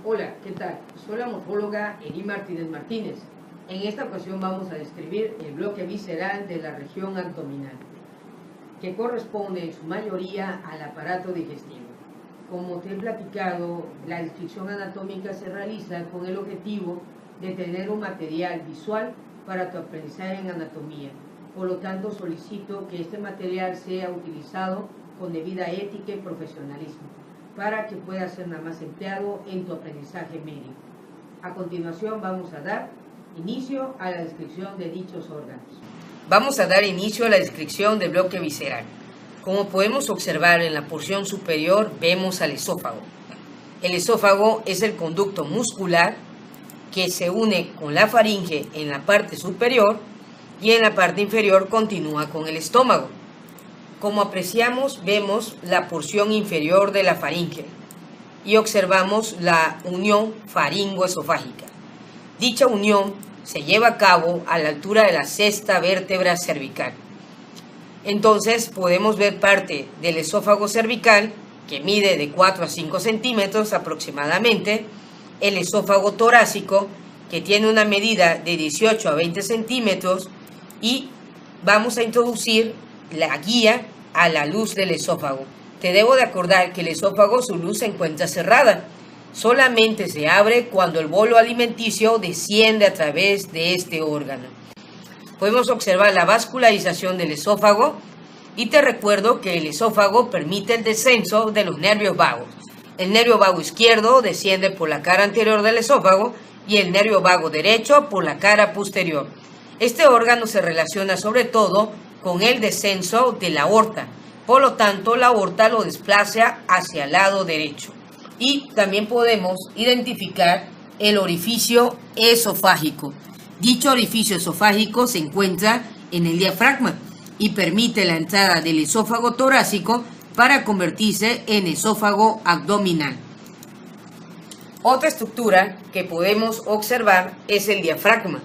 Hola, ¿qué tal? Soy la morfóloga Eri Martínez Martínez. En esta ocasión vamos a describir el bloque visceral de la región abdominal, que corresponde en su mayoría al aparato digestivo. Como te he platicado, la descripción anatómica se realiza con el objetivo de tener un material visual para tu aprendizaje en anatomía. Por lo tanto, solicito que este material sea utilizado con debida ética y profesionalismo, para que pueda ser nada más empleado en tu aprendizaje médico. A continuación vamos a dar inicio a la descripción de dichos órganos. Vamos a dar inicio a la descripción del bloque visceral. Como podemos observar en la porción superior vemos al esófago. El esófago es el conducto muscular que se une con la faringe en la parte superior y en la parte inferior continúa con el estómago. Como apreciamos, vemos la porción inferior de la faringe y observamos la unión faringoesofágica. Dicha unión se lleva a cabo a la altura de la sexta vértebra cervical. Entonces podemos ver parte del esófago cervical, que mide de 4 a 5 centímetros aproximadamente, el esófago torácico, que tiene una medida de 18 a 20 centímetros, y vamos a introducir la guía a la luz del esófago. Te debo de acordar que el esófago, su luz se encuentra cerrada. Solamente se abre cuando el bolo alimenticio desciende a través de este órgano. Podemos observar la vascularización del esófago y te recuerdo que el esófago permite el descenso de los nervios vagos. El nervio vago izquierdo desciende por la cara anterior del esófago y el nervio vago derecho por la cara posterior. Este órgano se relaciona sobre todo con el descenso de la aorta, por lo tanto la aorta lo desplaza hacia el lado derecho. Y también podemos identificar el orificio esofágico. Dicho orificio esofágico se encuentra en el diafragma y permite la entrada del esófago torácico para convertirse en esófago abdominal. Otra estructura que podemos observar es el diafragma.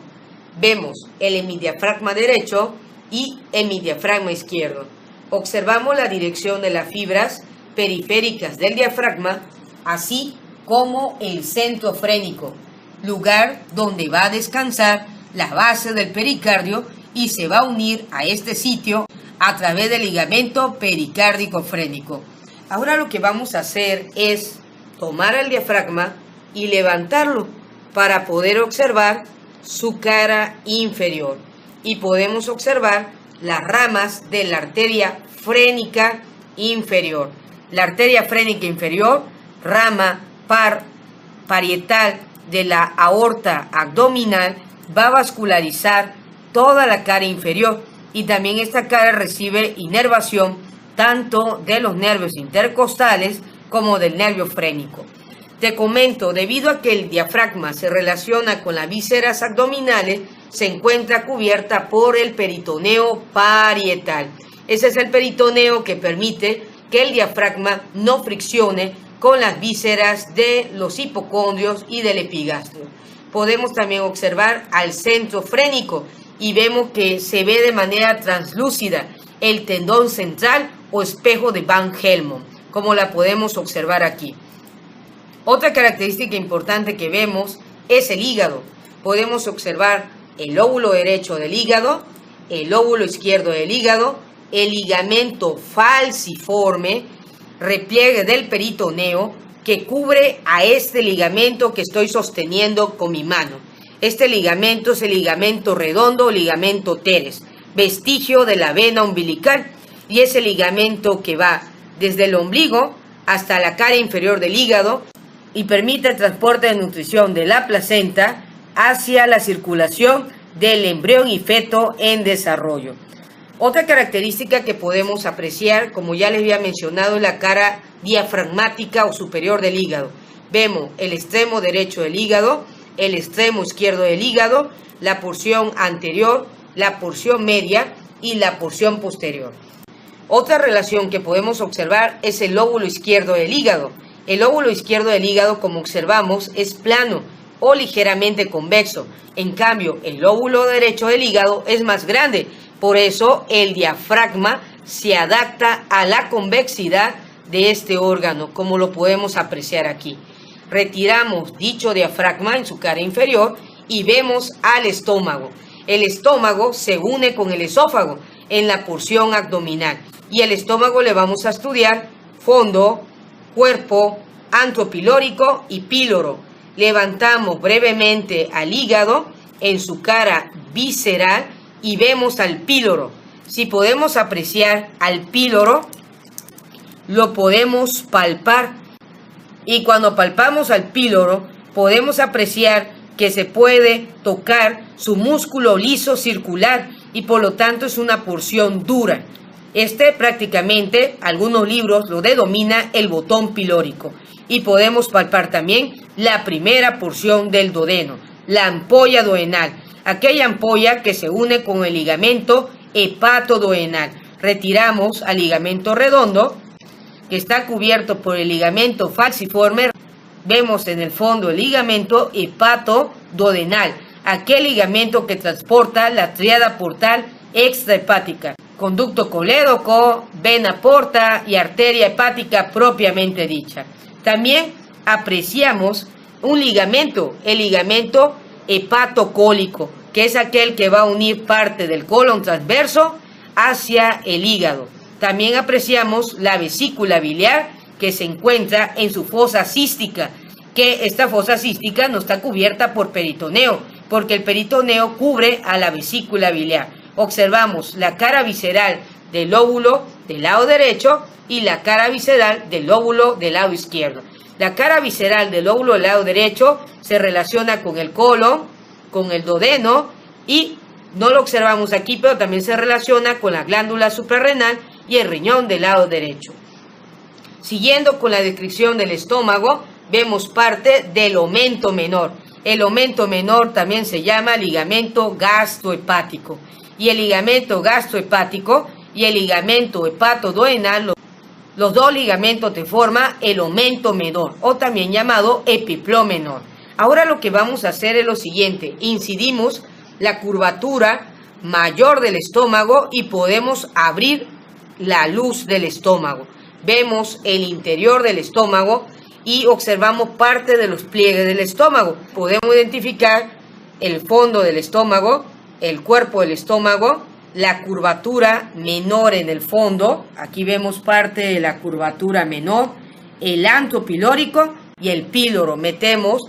Vemos el hemidiafragma derecho y hemidiafragma izquierdo. Observamos la dirección de las fibras periféricas del diafragma, así como el centro frénico, lugar donde va a descansar la base del pericardio y se va a unir a este sitio a través del ligamento pericárdico frénico. Ahora lo que vamos a hacer es tomar el diafragma y levantarlo para poder observar su cara inferior, y podemos observar las ramas de la arteria frénica inferior. La arteria frénica inferior, rama parietal de la aorta abdominal, va a vascularizar toda la cara inferior, y también esta cara recibe inervación tanto de los nervios intercostales como del nervio frénico. Te comento, debido a que el diafragma se relaciona con las vísceras abdominales, se encuentra cubierta por el peritoneo parietal. Ese es el peritoneo que permite que el diafragma no friccione con las vísceras de los hipocondrios y del epigastrio. Podemos también observar al centro frénico y vemos que se ve de manera translúcida el tendón central o espejo de Van Helmont, como la podemos observar aquí. Otra característica importante que vemos es el hígado. Podemos observar el lóbulo derecho del hígado, el lóbulo izquierdo del hígado, el ligamento falciforme, repliegue del peritoneo que cubre a este ligamento que estoy sosteniendo con mi mano. Este ligamento es el ligamento redondo o ligamento teres, vestigio de la vena umbilical, y es el ligamento que va desde el ombligo hasta la cara inferior del hígado y permite el transporte de nutrición de la placenta hacia la circulación del embrión y feto en desarrollo. Otra característica que podemos apreciar, como ya les había mencionado, es la cara diafragmática o superior del hígado. Vemos el extremo derecho del hígado, el extremo izquierdo del hígado, la porción anterior, la porción media y la porción posterior. Otra relación que podemos observar es el lóbulo izquierdo del hígado. El lóbulo izquierdo del hígado, como observamos, es plano o ligeramente convexo. En cambio, el lóbulo derecho del hígado es más grande. Por eso, el diafragma se adapta a la convexidad de este órgano, como lo podemos apreciar aquí. Retiramos dicho diafragma en su cara inferior y vemos al estómago. El estómago se une con el esófago en la porción abdominal. Y el estómago le vamos a estudiar fondo, cuerpo, antro pilórico y píloro. Levantamos brevemente al hígado en su cara visceral y vemos al píloro. Si podemos apreciar al píloro, lo podemos palpar. Y cuando palpamos al píloro, podemos apreciar que se puede tocar su músculo liso circular y por lo tanto es una porción dura. Prácticamente, algunos libros lo denomina el botón pilórico. Y podemos palpar también la primera porción del duodeno, la ampolla duodenal, aquella ampolla que se une con el ligamento hepatoduodenal. Retiramos al ligamento redondo, que está cubierto por el ligamento falciforme. Vemos en el fondo el ligamento hepatoduodenal, aquel ligamento que transporta la tríada portal extrahepática, conducto colédoco, vena porta y arteria hepática propiamente dicha. También apreciamos un ligamento, el ligamento hepatocólico, que es aquel que va a unir parte del colon transverso hacia el hígado. También apreciamos la vesícula biliar, que se encuentra en su fosa cística, que esta fosa cística no está cubierta por peritoneo, porque el peritoneo cubre a la vesícula biliar. Observamos la cara visceral del lóbulo del lado derecho y la cara visceral del lóbulo del lado izquierdo. La cara visceral del lóbulo del lado derecho se relaciona con el colon, con el duodeno y no lo observamos aquí, pero también se relaciona con la glándula suprarrenal y el riñón del lado derecho. Siguiendo con la descripción del estómago, vemos parte del omento menor. El omento menor también se llama ligamento gastrohepático. Y el ligamento gastrohepático y el ligamento hepatoduodenal, los dos ligamentos te forman el omento menor o también llamado epipló menor. Ahora lo que vamos a hacer es lo siguiente: incidimos la curvatura mayor del estómago y podemos abrir la luz del estómago. Vemos el interior del estómago y observamos parte de los pliegues del estómago. Podemos identificar el fondo del estómago, el cuerpo del estómago, la curvatura menor en el fondo. Aquí vemos parte de la curvatura menor, el antro pilórico y el píloro. Metemos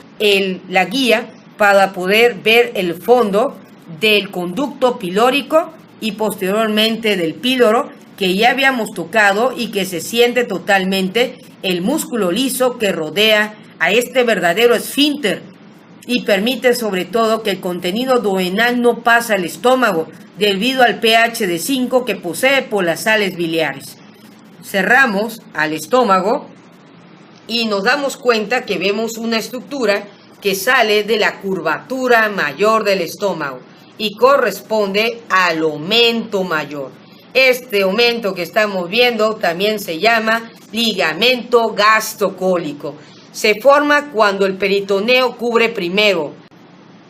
la guía para poder ver el fondo del conducto pilórico y posteriormente del píloro, que ya habíamos tocado y que se siente totalmente el músculo liso que rodea a este verdadero esfínter y permite sobre todo que el contenido duodenal no pase al estómago debido al pH de 5 que posee por las sales biliares. Cerramos al estómago y nos damos cuenta que vemos una estructura que sale de la curvatura mayor del estómago y corresponde al omento mayor. Este aumento que estamos viendo también se llama ligamento gastrocólico. Se forma cuando el peritoneo cubre primero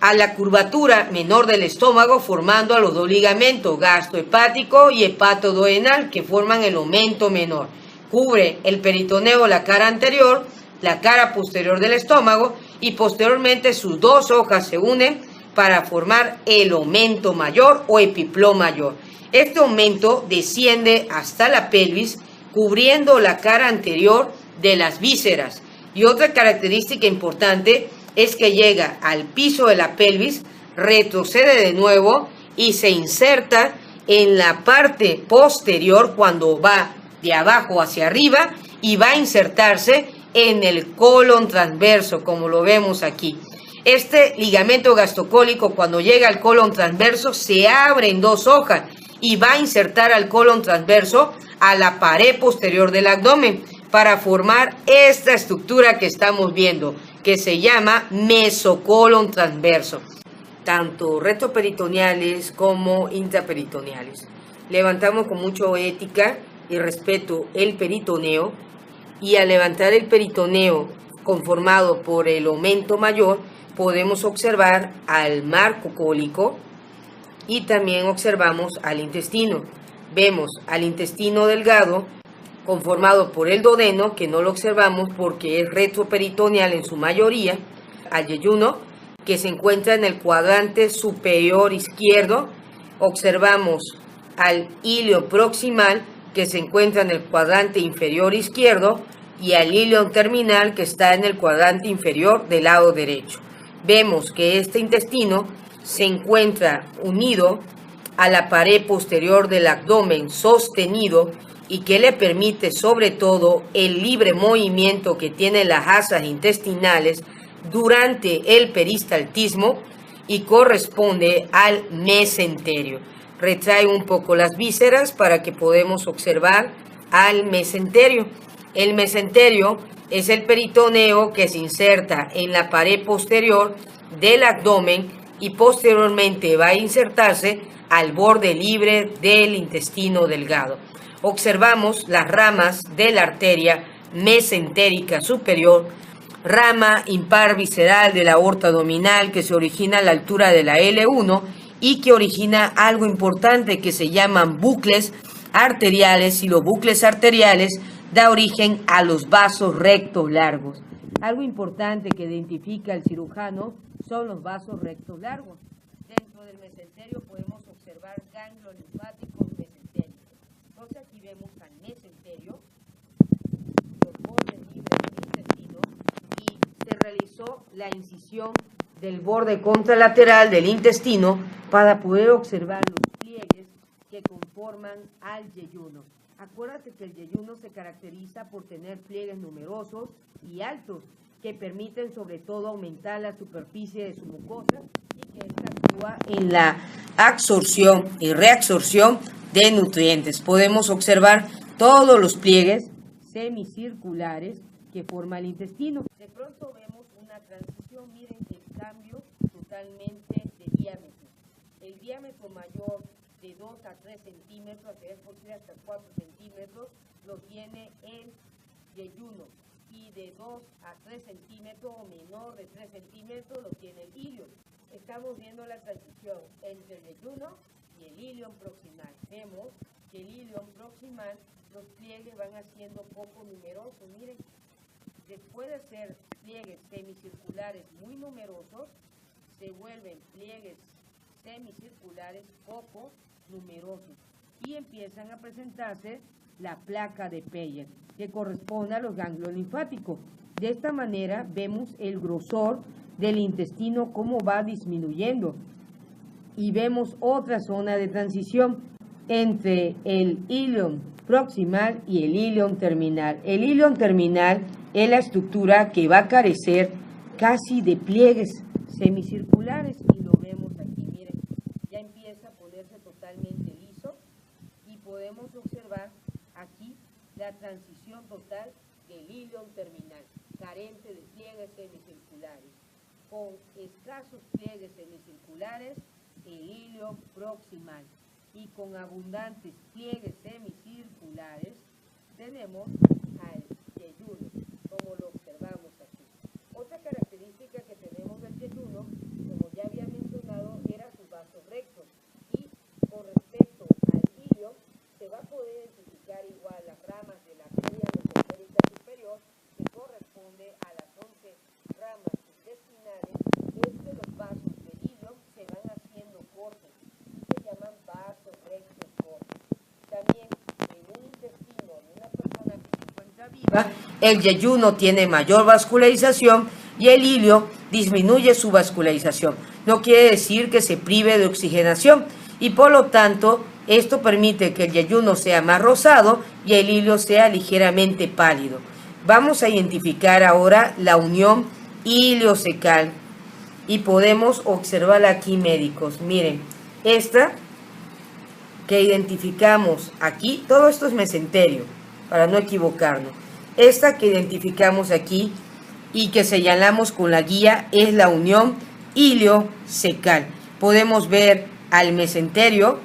a la curvatura menor del estómago, formando a los dos ligamentos gastrohepático y hepatoduodenal que forman el aumento menor. Cubre el peritoneo la cara anterior, la cara posterior del estómago y posteriormente sus dos hojas se unen para formar el aumento mayor o epipló mayor. Este aumento desciende hasta la pelvis, cubriendo la cara anterior de las vísceras. Y otra característica importante es que llega al piso de la pelvis, retrocede de nuevo y se inserta en la parte posterior cuando va de abajo hacia arriba y va a insertarse en el colon transverso, como lo vemos aquí. Este ligamento gastrocólico, cuando llega al colon transverso, se abre en dos hojas y va a insertar al colon transverso a la pared posterior del abdomen para formar esta estructura que estamos viendo, que se llama mesocolon transverso, tanto rectoperitoneales como intraperitoneales. Levantamos con mucha ética y respeto el peritoneo, y al levantar el peritoneo conformado por el aumento mayor, podemos observar al marco cólico y también observamos al intestino. Vemos al intestino delgado conformado por el duodeno, que no lo observamos porque es retroperitoneal en su mayoría, al yeyuno, que se encuentra en el cuadrante superior izquierdo. Observamos al ilion proximal, que se encuentra en el cuadrante inferior izquierdo, y al ilion terminal, que está en el cuadrante inferior del lado derecho. Vemos que este intestino se encuentra unido a la pared posterior del abdomen sostenido y que le permite sobre todo el libre movimiento que tienen las asas intestinales durante el peristaltismo y corresponde al mesenterio. Retrae un poco las vísceras para que podamos observar al mesenterio. El mesenterio es el peritoneo que se inserta en la pared posterior del abdomen y posteriormente va a insertarse al borde libre del intestino delgado. Observamos las ramas de la arteria mesentérica superior, rama impar visceral de la aorta abdominal que se origina a la altura de la L1 y que origina algo importante que se llaman bucles arteriales, y los bucles arteriales da origen a los vasos rectos largos. Algo importante que identifica el cirujano son los vasos rectos largos. Dentro del mesenterio podemos observar ganglios linfáticos mesentéricos. Entonces aquí vemos al mesenterio, los bordes libres del intestino, y se realizó la incisión del borde contralateral del intestino para poder observar los pliegues que conforman al yeyuno. Acuérdate que el yeyuno se caracteriza por tener pliegues numerosos y altos que permiten sobre todo aumentar la superficie de su mucosa y que esta actúa en la absorción y reabsorción de nutrientes. Podemos observar todos los pliegues semicirculares que forma el intestino. De pronto vemos una transición, miren el cambio totalmente de diámetro. El diámetro mayor de 2 a 3 centímetros, a veces posible hasta 4 centímetros, lo tiene el yeyuno, y de 2 a 3 centímetros o menor de 3 centímetros lo tiene el ilion. Estamos viendo la transición entre el yeyuno y el ilion proximal. Vemos que el ilion proximal, los pliegues van haciendo poco numerosos. Miren, después de ser pliegues semicirculares muy numerosos, se vuelven pliegues semicirculares poco numerosos y empiezan a presentarse la placa de Peyer, que corresponde a los ganglios linfáticos. De esta manera vemos el grosor del intestino cómo va disminuyendo y vemos otra zona de transición entre el ilion proximal y el ilion terminal. El ilion terminal es la estructura que va a carecer casi de pliegues semicirculares y lo vemos aquí, miren, ya empieza a ponerse totalmente liso y podemos observar aquí la transición total del ilion terminal, carente de pliegues semicirculares, con escasos pliegues semicirculares el ilion proximal, y con abundantes pliegues semicirculares tenemos al yeyuno, como lo observamos aquí. Otra característica que tenemos del yeyuno, como ya había mencionado, era sus vasos rectos, y con respecto al ilion se va a poder identificar igual las ramas de la arteria mesentérica superior, que corresponde a las 11 ramas intestinales. Los vasos del ilion se van haciendo cortos y se llaman vasos rectos cortos. También en un intestino de una persona que se encuentra viva, el yeyuno tiene mayor vascularización y el ilion disminuye su vascularización. No quiere decir que se prive de oxigenación y por lo tanto esto permite que el yeyuno sea más rosado y el ilion sea ligeramente pálido. Vamos a identificar ahora la unión iliocecal y podemos observar aquí, médicos. Miren, esta que identificamos aquí, todo esto es mesenterio, para no equivocarnos. Esta que identificamos aquí y que señalamos con la guía es la unión iliocecal. Podemos ver al mesenterio,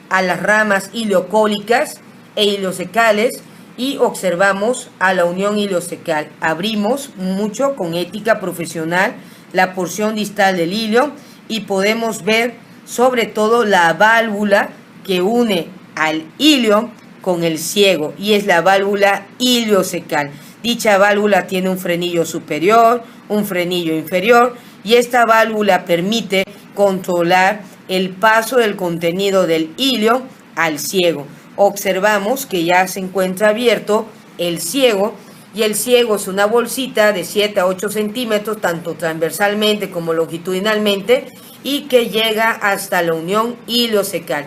a las ramas iliocólicas e iliocecales y observamos a la unión iliocecal. Abrimos mucho con ética profesional la porción distal del ilion y podemos ver sobre todo la válvula que une al ilion con el ciego y es la válvula iliocecal. Dicha válvula tiene un frenillo superior, un frenillo inferior y esta válvula permite controlar el paso del contenido del ilio al ciego. Observamos que ya se encuentra abierto el ciego y el ciego es una bolsita de 7 a 8 centímetros tanto transversalmente como longitudinalmente y que llega hasta la unión iliocecal.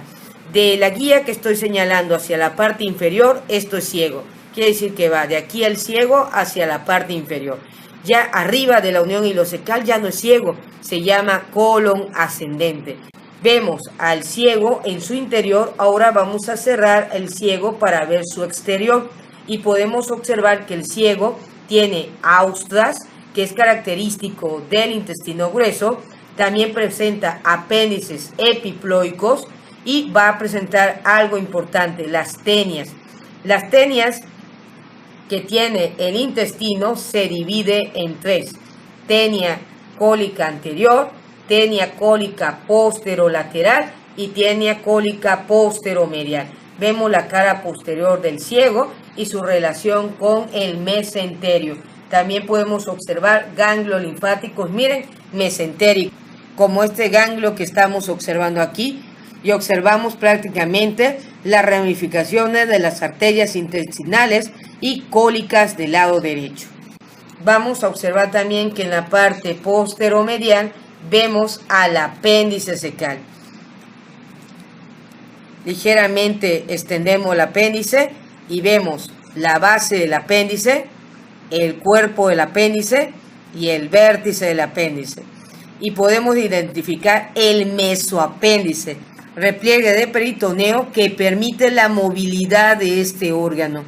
De la guía que estoy señalando hacia la parte inferior, esto es ciego. Quiere decir que va de aquí al ciego hacia la parte inferior. Ya arriba de la unión iliocecal ya no es ciego, se llama colon ascendente. Vemos al ciego en su interior, ahora vamos a cerrar el ciego para ver su exterior y podemos observar que el ciego tiene austras, que es característico del intestino grueso, también presenta apéndices epiploicos y va a presentar algo importante, las tenias. Las tenias que tiene el intestino se divide en tres: tenia cólica anterior, tenia cólica posterolateral y tenia cólica posteromedial. Vemos la cara posterior del ciego y su relación con el mesenterio. También podemos observar ganglios linfáticos, miren, mesentérico, como este ganglio que estamos observando aquí, y observamos prácticamente las ramificaciones de las arterias intestinales y cólicas del lado derecho. Vamos a observar también que en la parte posteromedial vemos al apéndice cecal. Ligeramente extendemos el apéndice y vemos la base del apéndice, el cuerpo del apéndice y el vértice del apéndice. Y podemos identificar el mesoapéndice, repliegue de peritoneo que permite la movilidad de este órgano.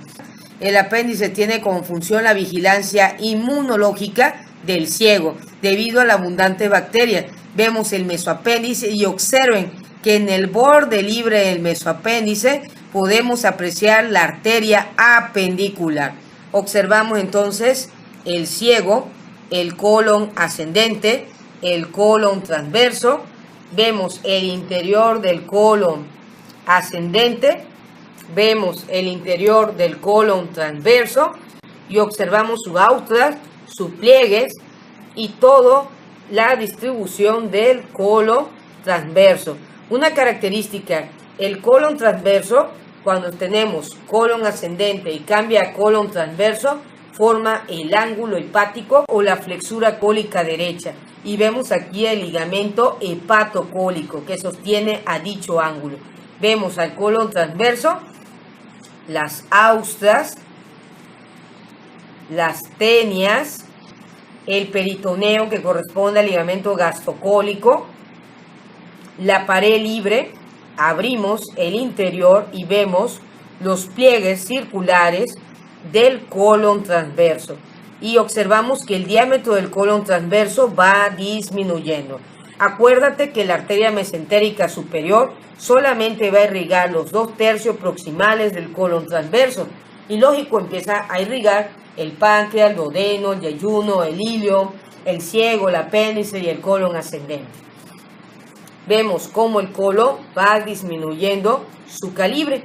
El apéndice tiene como función la vigilancia inmunológica del ciego debido a la abundante bacteria. Vemos el mesoapéndice y observen que en el borde libre del mesoapéndice podemos apreciar la arteria apendicular. Observamos entonces el ciego, el colon ascendente, el colon transverso. Vemos el interior del colon ascendente, vemos el interior del colon transverso y observamos su austras, sus pliegues y toda la distribución del colon transverso. Una característica, el colon transverso, cuando tenemos colon ascendente y cambia a colon transverso, forma el ángulo hepático o la flexura cólica derecha. Y vemos aquí el ligamento hepatocólico que sostiene a dicho ángulo. Vemos al colon transverso, las austras, las tenias, el peritoneo que corresponde al ligamento gastrocólico, la pared libre, abrimos el interior y vemos los pliegues circulares del colon transverso. Y observamos que el diámetro del colon transverso va disminuyendo. Acuérdate que la arteria mesentérica superior solamente va a irrigar los 2/3 proximales del colon transverso. Y lógico, empieza a irrigar el páncreas, el duodeno, el yeyuno, el ilio, el ciego, el apéndice y el colon ascendente. Vemos cómo el colon va disminuyendo su calibre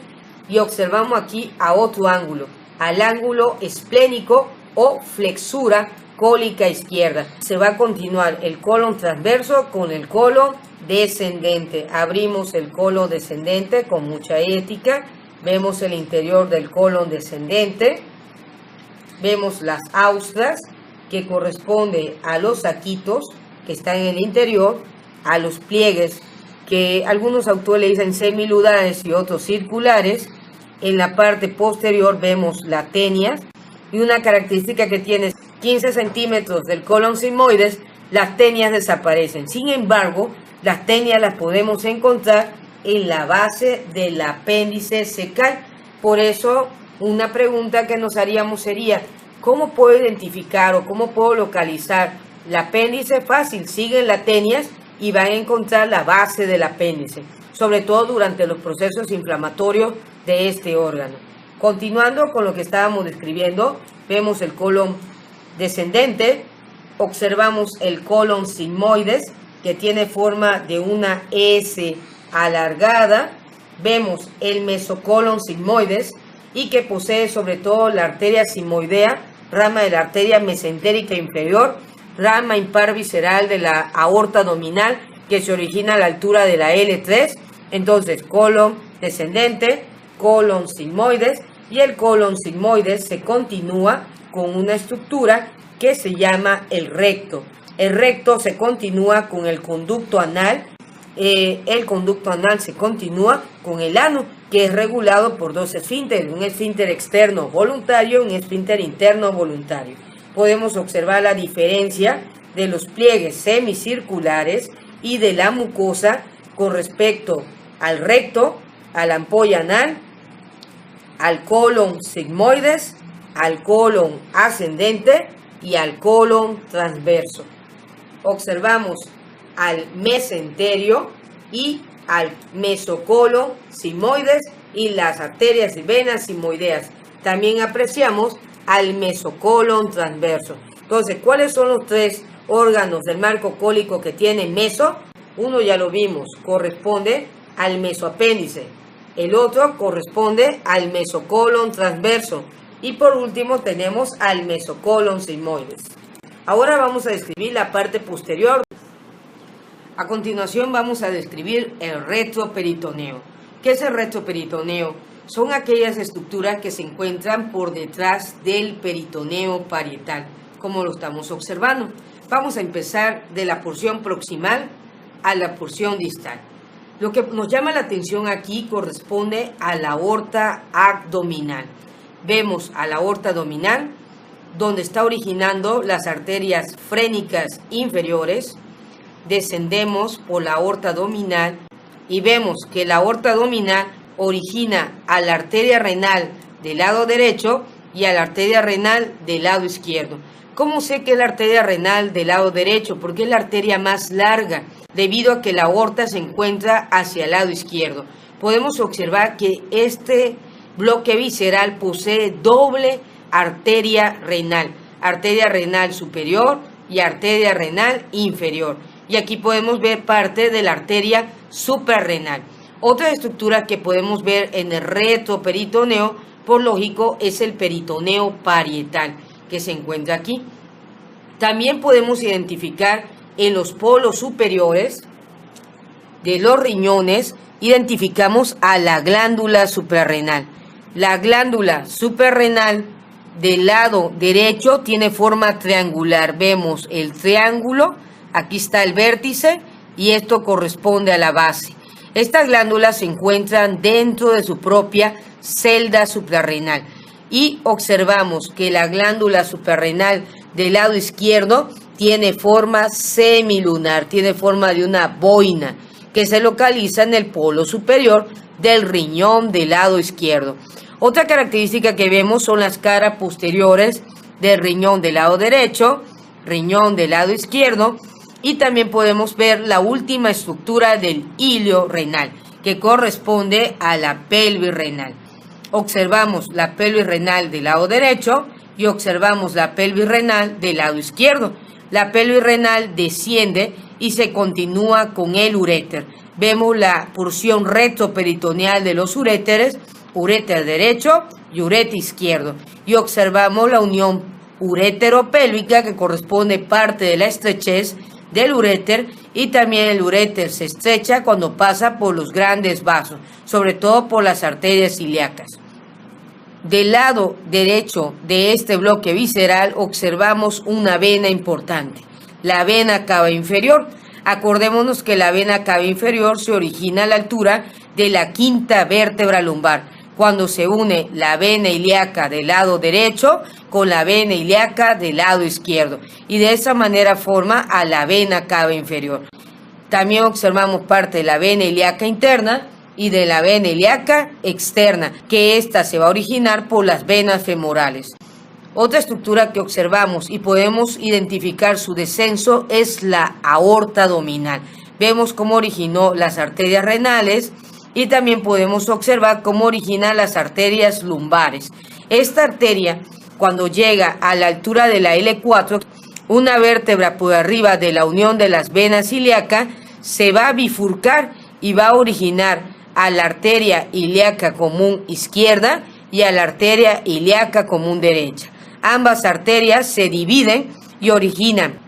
y observamos aquí a otro ángulo, al ángulo esplénico o flexura cólica izquierda. Se va a continuar el colon transverso con el colon descendente. Abrimos el colon descendente con mucha ética. Vemos el interior del colon descendente. Vemos las austras que corresponde a los saquitos que están en el interior, a los pliegues que algunos autores le dicen semilunares y otros circulares. En la parte posterior vemos la tenia y una característica que tiene 15 centímetros del colon sigmoides, las tenias desaparecen. Sin embargo, las tenias las podemos encontrar en la base del apéndice cecal. Por eso, una pregunta que nos haríamos sería, ¿cómo puedo identificar o cómo puedo localizar el apéndice? Fácil, siguen las tenias y van a encontrar la base del apéndice, sobre todo durante los procesos inflamatorios de este órgano. Continuando con lo que estábamos describiendo, vemos el colon descendente, observamos el colon sigmoides que tiene forma de una S alargada vemos el mesocolon sigmoides y que posee sobre todo la arteria sigmoidea, rama de la arteria mesentérica inferior, rama impar visceral de la aorta abdominal que se origina a la altura de la L3. Entonces, colon descendente, colon sigmoides, y el colon sigmoides se continúa con una estructura que se llama el recto. El recto se continúa con el conducto anal. El conducto anal se continúa con el ano, que es regulado por dos esfínteres, un esfínter externo voluntario y un esfínter interno voluntario. Podemos observar la diferencia de los pliegues semicirculares y de la mucosa con respecto al recto, a la ampolla anal, al colon sigmoides, al colon ascendente y al colon transverso. Observamos al mesenterio y al mesocolon sigmoides y las arterias y venas sigmoideas. También apreciamos al mesocolon transverso. Entonces, ¿cuáles son los tres órganos del marco cólico que tiene meso? Uno ya lo vimos, corresponde al mesoapéndice. El otro corresponde al mesocolon transverso. Y por último tenemos al mesocolon sigmoides. Ahora vamos a describir la parte posterior. A continuación vamos a describir el retroperitoneo. ¿Qué es el retroperitoneo? Son aquellas estructuras que se encuentran por detrás del peritoneo parietal, como lo estamos observando. Vamos a empezar de la porción proximal a la porción distal. Lo que nos llama la atención aquí corresponde a la aorta abdominal. Vemos a la aorta abdominal, donde está originando las arterias frénicas inferiores. Descendemos por la aorta abdominal y vemos que la aorta abdominal origina a la arteria renal del lado derecho y a la arteria renal del lado izquierdo. ¿Cómo sé que es la arteria renal del lado derecho? Porque es la arteria más larga, debido a que la aorta se encuentra hacia el lado izquierdo. Podemos observar que este bloque visceral posee doble arteria renal superior y arteria renal inferior. Y aquí podemos ver parte de la arteria suprarrenal. Otra estructura que podemos ver en el retroperitoneo, por lógico, es el peritoneo parietal, que se encuentra aquí. También podemos identificar en los polos superiores de los riñones, identificamos a la glándula suprarrenal. La glándula suprarrenal del lado derecho tiene forma triangular. Vemos el triángulo, aquí está el vértice y esto corresponde a la base. Estas glándulas se encuentran dentro de su propia celda suprarrenal y observamos que la glándula suprarrenal del lado izquierdo tiene forma semilunar, tiene forma de una boina que se localiza en el polo superior del riñón del lado izquierdo. Otra característica que vemos son las caras posteriores del riñón del lado derecho, riñón del lado izquierdo, y también podemos ver la última estructura del hilio renal, que corresponde a la pelvis renal. Observamos la pelvis renal del lado derecho y observamos la pelvis renal del lado izquierdo. La pelvis renal desciende y se continúa con el uréter. Vemos la porción retroperitoneal de los uréteres, uréter derecho y uréter izquierdo. Y observamos la unión urétero-pélvica, que corresponde parte de la estrechez del uréter, y también el uréter se estrecha cuando pasa por los grandes vasos, sobre todo por las arterias ilíacas. Del lado derecho de este bloque visceral observamos una vena importante, la vena cava inferior. Acordémonos que la vena cava inferior se origina a la altura de la quinta vértebra lumbar, cuando se une la vena ilíaca del lado derecho con la vena ilíaca del lado izquierdo, y de esa manera forma a la vena cava inferior. También observamos parte de la vena ilíaca interna y de la vena ilíaca externa, que ésta se va a originar por las venas femorales. Otra estructura que observamos y podemos identificar su descenso es la aorta abdominal. Vemos cómo originó las arterias renales y también podemos observar cómo origina las arterias lumbares. Esta arteria, cuando llega a la altura de la L4, una vértebra por arriba de la unión de las venas ilíacas, se va a bifurcar y va a originar a la arteria ilíaca común izquierda y a la arteria ilíaca común derecha. Ambas arterias se dividen y originan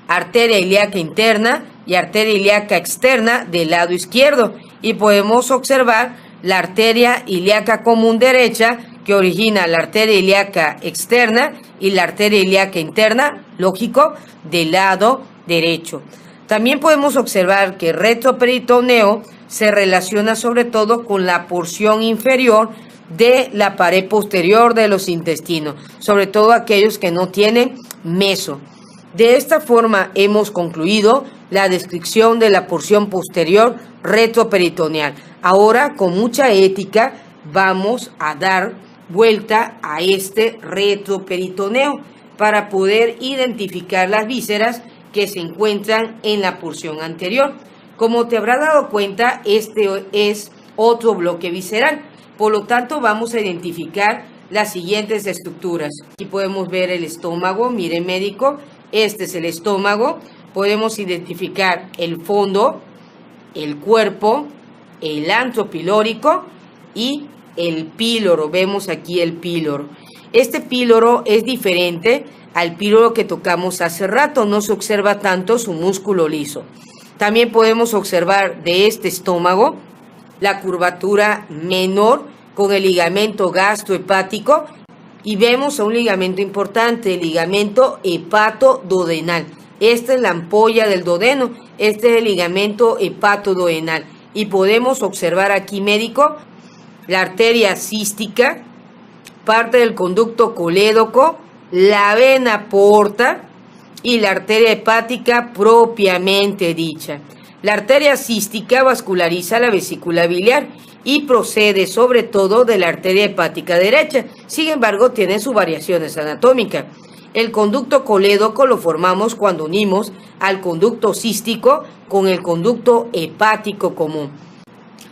arteria ilíaca interna y arteria ilíaca externa del lado izquierdo, y podemos observar la arteria ilíaca común derecha que origina la arteria ilíaca externa y la arteria ilíaca interna, lógico, del lado derecho. También podemos observar que el retroperitoneo se relaciona sobre todo con la porción inferior de la pared posterior de los intestinos, sobre todo aquellos que no tienen meso. De esta forma hemos concluido la descripción de la porción posterior retroperitoneal. Ahora, con mucha ética, vamos a dar vuelta a este retroperitoneo para poder identificar las vísceras que se encuentran en la porción anterior. Como te habrás dado cuenta, este es otro bloque visceral. Por lo tanto, vamos a identificar las siguientes estructuras. Aquí podemos ver el estómago. Mire, médico, este es el estómago. Podemos identificar el fondo, el cuerpo, el antro pilórico y el píloro. Vemos aquí el píloro. Este píloro es diferente al píloro que tocamos hace rato. No se observa tanto su músculo liso. También podemos observar de este estómago la curvatura menor con el ligamento gastrohepático, y vemos a un ligamento importante, el ligamento hepatoduodenal. Esta es la ampolla del duodeno, este es el ligamento hepatoduodenal. Y podemos observar aquí, médico, la arteria cística, parte del conducto colédoco, la vena porta y la arteria hepática propiamente dicha. La arteria cística vasculariza la vesícula biliar y procede sobre todo de la arteria hepática derecha. Sin embargo, tiene sus variaciones anatómicas. El conducto colédoco lo formamos cuando unimos al conducto cístico con el conducto hepático común.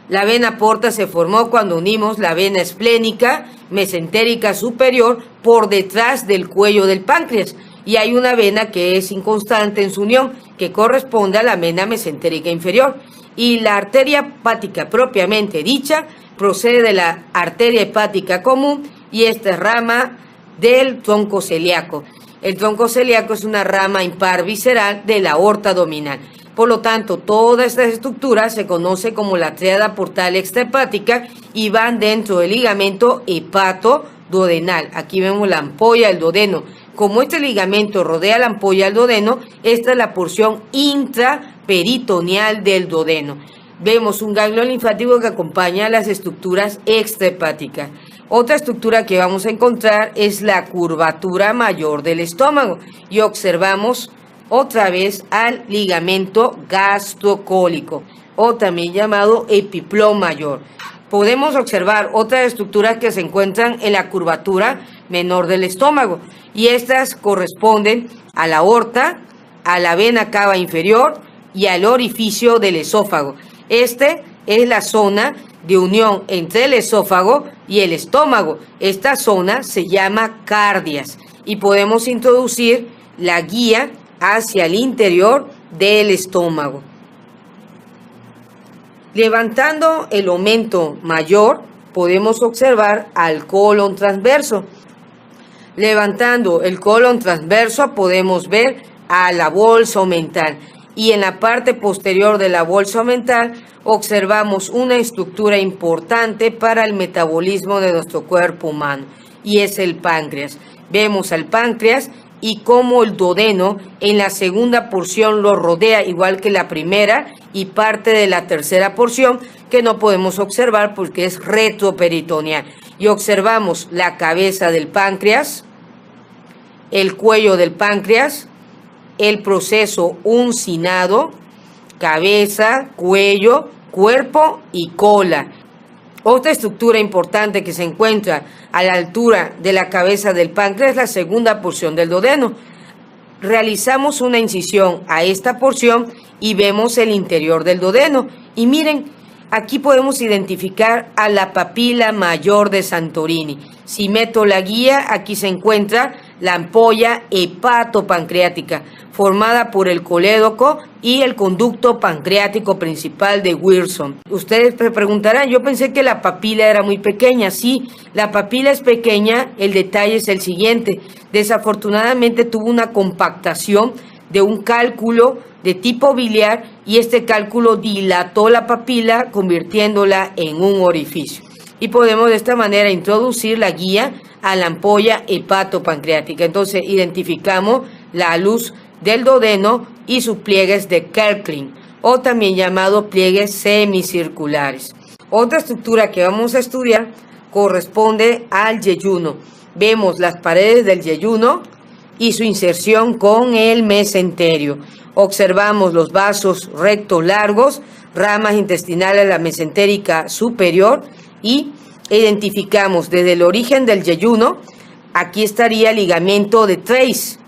La vena porta se formó cuando unimos la vena esplénica mesentérica superior por detrás del cuello del páncreas, y hay una vena que es inconstante en su unión, que corresponde a la vena mesentérica inferior. Y la arteria hepática propiamente dicha procede de la arteria hepática común, y esta es rama del tronco celíaco. El tronco celíaco es una rama impar visceral de la aorta abdominal. Por lo tanto, toda esta estructura se conoce como la tríada portal extrahepática y van dentro del ligamento hepatoduodenal. Aquí vemos la ampolla del duodeno. Como este ligamento rodea la ampolla del duodeno, esta es la porción intraperitoneal del duodeno. Vemos un ganglio linfático que acompaña a las estructuras extrahepáticas. Otra estructura que vamos a encontrar es la curvatura mayor del estómago, y observamos otra vez al ligamento gastrocólico, o también llamado epiplón mayor. Podemos observar otras estructuras que se encuentran en la curvatura menor del estómago, y estas corresponden a la aorta, a la vena cava inferior y al orificio del esófago. Este es la zona de unión entre el esófago y el estómago. Esta zona se llama cardias, y podemos introducir la guía hacia el interior del estómago. Levantando el omentón mayor, podemos observar al colon transverso. Levantando el colon transverso, podemos ver a la bolsa omental. Y en la parte posterior de la bolsa omental observamos una estructura importante para el metabolismo de nuestro cuerpo humano, y es el páncreas. Vemos al páncreas y cómo el duodeno en la segunda porción lo rodea, igual que la primera y parte de la tercera porción, que no podemos observar porque es retroperitoneal. Y observamos la cabeza del páncreas, el cuello del páncreas, el proceso uncinado, cabeza, cuello, cuerpo y cola. Otra estructura importante que se encuentra a la altura de la cabeza del páncreas es la segunda porción del duodeno. Realizamos una incisión a esta porción y vemos el interior del duodeno. Y miren, aquí podemos identificar a la papila mayor de Santorini. Si meto la guía, aquí se encuentra la ampolla hepatopancreática, formada por el colédoco y el conducto pancreático principal de Wilson. Ustedes se preguntarán, yo pensé que la papila era muy pequeña. Sí, la papila es pequeña, el detalle es el siguiente. Desafortunadamente tuvo una compactación de un cálculo de tipo biliar y este cálculo dilató la papila convirtiéndola en un orificio. Y podemos de esta manera introducir la guía a la ampolla hepatopancreática. Entonces identificamos la luz del duodeno y sus pliegues de Kerkling, o también llamados pliegues semicirculares. Otra estructura que vamos a estudiar corresponde al yeyuno. Vemos las paredes del yeyuno y su inserción con el mesenterio. Observamos los vasos rectos largos, ramas intestinales de la mesentérica superior y identificamos desde el origen del yeyuno. Aquí estaría el ligamento de Treis.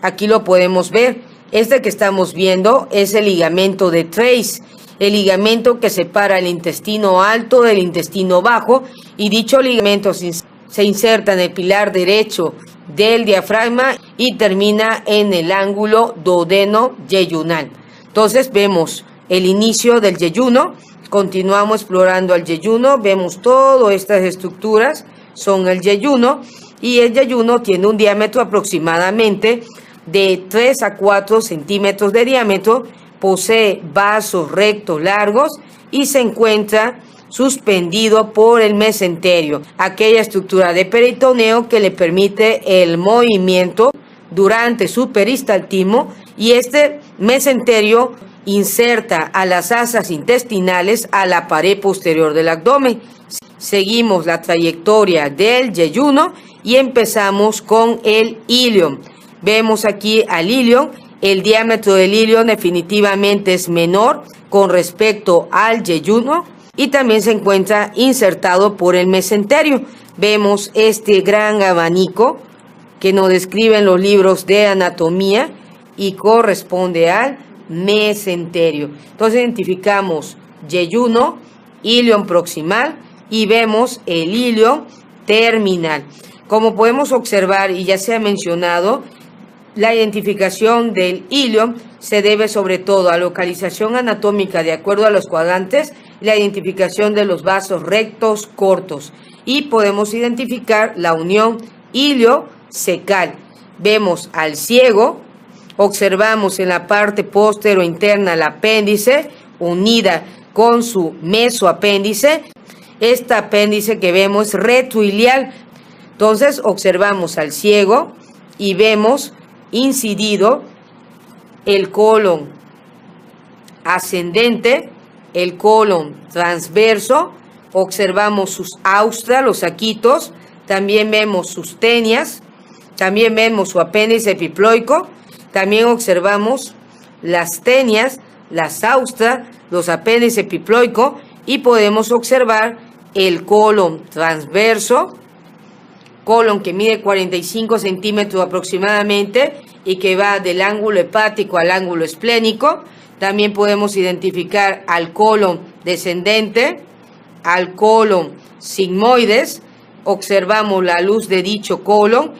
Aquí lo podemos ver. Este que estamos viendo es el ligamento de Treis, el ligamento que separa el intestino alto del intestino bajo, y dicho ligamento se inserta en el pilar derecho del diafragma y termina en el ángulo duodeno-yeyunal. Entonces vemos el inicio del yeyuno, continuamos explorando el yeyuno, vemos todas estas estructuras, son el yeyuno, y el yeyuno tiene un diámetro aproximadamente de 3 a 4 centímetros de diámetro, posee vasos rectos largos y se encuentra suspendido por el mesenterio, aquella estructura de peritoneo que le permite el movimiento durante su peristaltismo, y este mesenterio inserta a las asas intestinales a la pared posterior del abdomen. Seguimos la trayectoria del yeyuno y empezamos con el ilion. Vemos aquí al ilion. El diámetro del ilion definitivamente es menor con respecto al yeyuno y también se encuentra insertado por el mesenterio. Vemos este gran abanico que nos describen los libros de anatomía y corresponde al mesenterio. Entonces identificamos yeyuno, ilion proximal y vemos el ilion terminal. Como podemos observar y ya se ha mencionado, la identificación del ilion se debe sobre todo a localización anatómica de acuerdo a los cuadrantes, la identificación de los vasos rectos cortos, y podemos identificar la unión iliocecal. Vemos al ciego, observamos en la parte postero interna el apéndice unida con su mesoapéndice. Este apéndice que vemos es retroilial. Entonces observamos al ciego y vemos incidido el colon ascendente, el colon transverso, observamos sus austras, los saquitos, también vemos sus tenias, también vemos su apéndice epiploico, también observamos las tenias, las austras, los apéndices epiploico, y podemos observar el colon transverso, colon que mide 45 centímetros aproximadamente y que va del ángulo hepático al ángulo esplénico. También podemos identificar al colon descendente, al colon sigmoides. Observamos la luz de dicho colon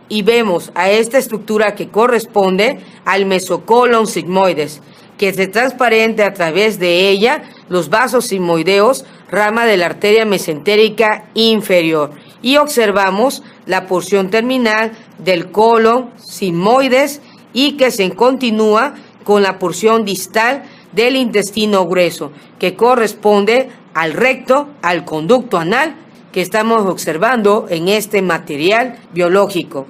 y vemos a esta estructura que corresponde al mesocolon sigmoides, que se transparente a través de ella los vasos sigmoideos, rama de la arteria mesentérica inferior, y observamos la porción terminal del colon sigmoides y que se continúa con la porción distal del intestino grueso, que corresponde al recto, al conducto anal que estamos observando en este material biológico.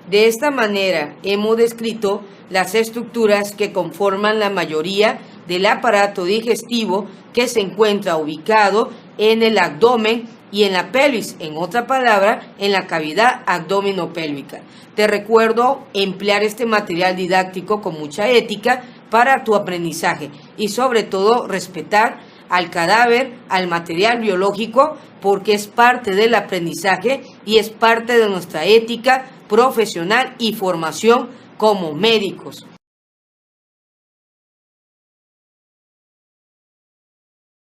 De esta manera hemos descrito las estructuras que conforman la mayoría del aparato digestivo que se encuentra ubicado en el abdomen y en la pelvis, en otra palabra, en la cavidad abdominopélvica. Te recuerdo emplear este material didáctico con mucha ética para tu aprendizaje y sobre todo respetar al cadáver, al material biológico, porque es parte del aprendizaje y es parte de nuestra ética profesional y formación como médicos.